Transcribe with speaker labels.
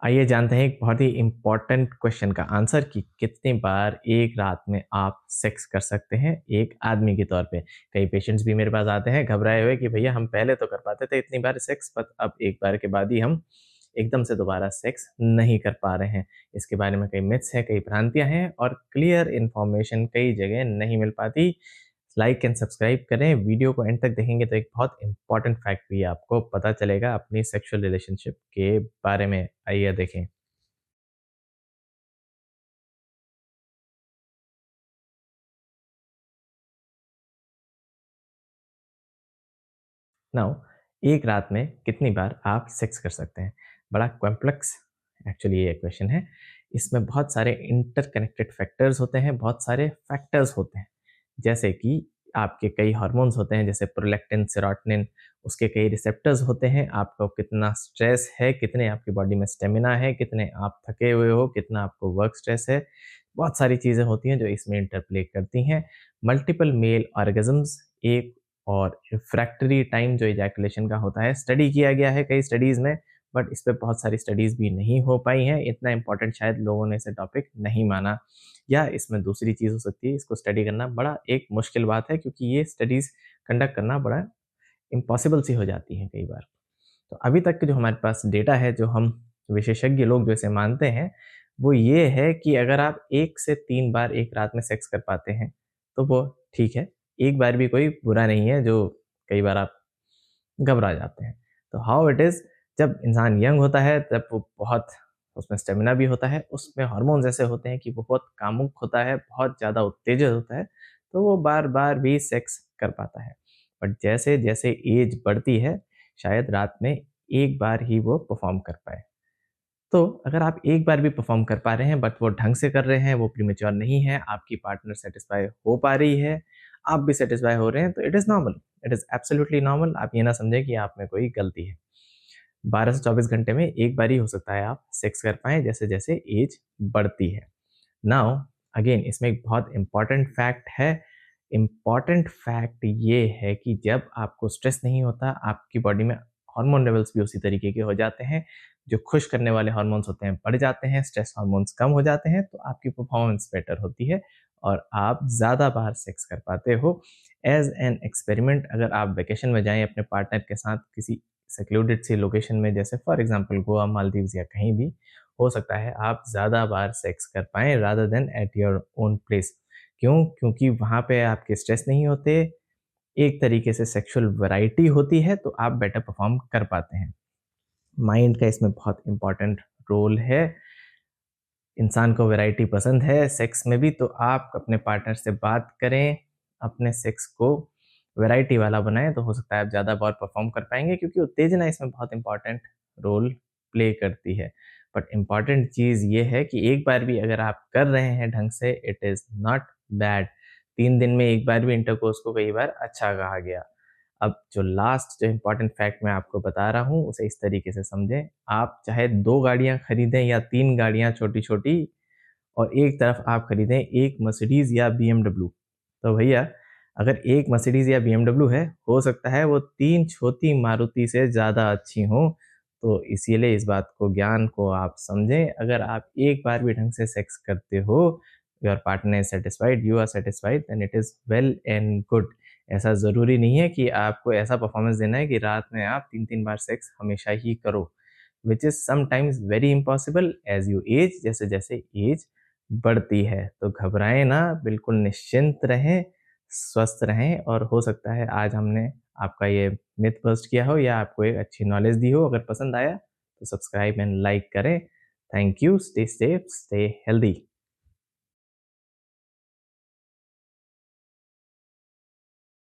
Speaker 1: आइए जानते हैं एक बहुत ही इम्पोर्टेंट क्वेश्चन का आंसर कि कितनी बार एक रात में आप सेक्स कर सकते हैं एक आदमी के तौर पे। कई पेशेंट्स भी मेरे पास आते हैं घबराए हुए कि भैया हम पहले तो कर पाते थे इतनी बार सेक्स, बट अब एक बार के बाद ही हम एकदम से दोबारा सेक्स नहीं कर पा रहे हैं। इसके बारे में कई मिथ्स हैं, कई भ्रांतियाँ हैं और क्लियर इन्फॉर्मेशन कई जगह नहीं मिल पाती। लाइक एंड सब्सक्राइब करें, वीडियो को एंड तक देखेंगे तो एक बहुत इंपॉर्टेंट फैक्ट भी आपको पता चलेगा अपनी सेक्सुअल रिलेशनशिप के बारे में। आइए देखें। नाउ, एक रात में कितनी बार आप सेक्स कर सकते हैं? बड़ा कॉम्प्लेक्स एक्चुअली ये क्वेश्चन है। इसमें बहुत सारे इंटरकनेक्टेड फैक्टर्स होते हैं, बहुत सारे फैक्टर्स होते हैं। जैसे कि आपके कई हार्मोन्स होते हैं जैसे प्रोलैक्टिन, सेरोटोनिन, उसके कई रिसेप्टर्स होते हैं। आपको कितना स्ट्रेस है, कितने आपकी बॉडी में स्टेमिना है, कितने आप थके हुए हो, कितना आपको वर्क स्ट्रेस है। बहुत सारी चीज़ें होती हैं जो इसमें इंटरप्ले करती हैं। मल्टीपल मेल ऑर्गेज़म्स एक और रिफ्रैक्टरी टाइम जो इजैकुलेशन का होता है, स्टडी किया गया है कई स्टडीज़ में, बट इस पे बहुत सारी स्टडीज़ भी नहीं हो पाई हैं। इतना इम्पोर्टेंट शायद लोगों ने इसे टॉपिक नहीं माना, या इसमें दूसरी चीज़ हो सकती है, इसको स्टडी करना बड़ा एक मुश्किल बात है क्योंकि ये स्टडीज़ कंडक्ट करना बड़ा इम्पॉसिबल सी हो जाती हैं कई बार। तो अभी तक के जो हमारे पास डेटा है, जो हम विशेषज्ञ लोग जो इसे मानते हैं, वो ये है कि अगर आप 1 से 3 बार एक रात में सेक्स कर पाते हैं, तो वो ठीक है। एक बार भी कोई बुरा नहीं है, जो कई बार आप घबरा जाते हैं। तो हाउ इट इज़, जब इंसान यंग होता है तब वो बहुत उसमें स्टेमिना भी होता है, उसमें हार्मोन्स ऐसे होते हैं कि वो बहुत कामुक होता है, बहुत ज़्यादा उत्तेजित होता है, तो वो बार-बार भी सेक्स कर पाता है। बट जैसे-जैसे एज बढ़ती है, शायद रात में 1 बार ही वो परफ़ॉर्म कर पाए। तो अगर आप एक बार भी परफ़ॉर्म कर पा रहे हैं बट वो ढंग से कर रहे हैं, वो प्रीमेच्योर नहीं है, आपकी पार्टनर सैटिस्फाई हो पा रही है, आप भी सैटिस्फाई हो रहे हैं, तो it is normal, it is absolutely normal. आप ये ना समझें कि आप में कोई गलती है। 12 से 24 घंटे में एक बार ही हो सकता है आप सेक्स कर पाएँ जैसे-जैसे एज बढ़ती है। नाउ अगेन इसमें एक बहुत इम्पोर्टेंट फैक्ट है। इम्पोर्टेंट फैक्ट ये है कि जब आपको स्ट्रेस नहीं होता, आपकी बॉडी में हार्मोन लेवल्स भी उसी तरीके के हो जाते हैं। जो खुश करने वाले हार्मोन्स होते हैं बढ़ जाते हैं, स्ट्रेस हार्मोन्स कम हो जाते हैं, तो आपकी परफॉर्मेंस बेटर होती है और आप ज़्यादा बार सेक्स कर पाते हो। एज़ एन एक्सपेरिमेंट अगर आप वेकेशन में जाएँ अपने पार्टनर के साथ किसी सेक्लूडेड सी लोकेशन में, जैसे फॉर एग्ज़ाम्पल गोवा, मालदीव्स या कहीं भी, हो सकता है आप ज़्यादा बार सेक्स कर पाएँ rather than at your own place. क्यों? क्योंकि वहाँ पे आपके स्ट्रेस नहीं होते, एक तरीके से सेक्सुअल वैरायटी होती है, तो आप बेटर परफ़ॉर्म कर पाते हैं। माइंड का इसमें बहुत इम्पोर्टेंट रोल है। इंसान को वैरायटी पसंद है सेक्स में भी, तो आप अपने पार्टनर से बात करें, अपने सेक्स को वैरायटी वाला बनाएँ, तो हो सकता है आप ज़्यादा बार परफ़ॉर्म कर पाएँगे क्योंकि उत्तेजना इसमें बहुत इम्पोर्टेंट रोल प्ले करती है। बट इम्पोर्टेंट चीज़ ये है कि एक बार भी अगर आप कर रहे हैं ढंग से, इट इज़ नॉट बैड। 3 दिन में 1 बार भी इंटरकोर्स को कई बार अच्छा कहा गया। अब जो लास्ट जो इम्पोर्टेंट फैक्ट मैं आपको बता रहा हूँ, उसे इस तरीके से समझें। आप चाहे 2 गाड़ियाँ खरीदें या 3 गाड़ियाँ छोटी-छोटी, और एक तरफ आप खरीदें एक मर्सिडीज़ या बीएमडब्ल्यू। तो भैया अगर एक मर्सिडीज़ या बीएमडब्ल्यू है, हो सकता है वो 3 छोटी मारुति से ज़्यादा अच्छी हों। तो इसीलिए इस बात को, ज्ञान को आप समझें। अगर आप एक बार भी ढंग से सेक्स करते हो, your partner is satisfied, you are satisfied, then it is well and good. ऐसा ज़रूरी नहीं है कि आपको ऐसा परफ़ॉर्मेंस देना है कि रात में आप 3-3 बार सेक्स हमेशा ही करो, which is sometimes very impossible as you age, जैसे-जैसे एज बढ़ती है। तो घबराएँ ना, बिल्कुल निश्चिंत रहें, स्वस्थ रहें, और हो सकता है आज हमने आपका ये मिथ बस्ट किया हो या आपको एक अच्छी नॉलेज दी हो। अगर पसंद आया तो सब्सक्राइब एंड लाइक करें। Thank you, stay safe, stay healthy.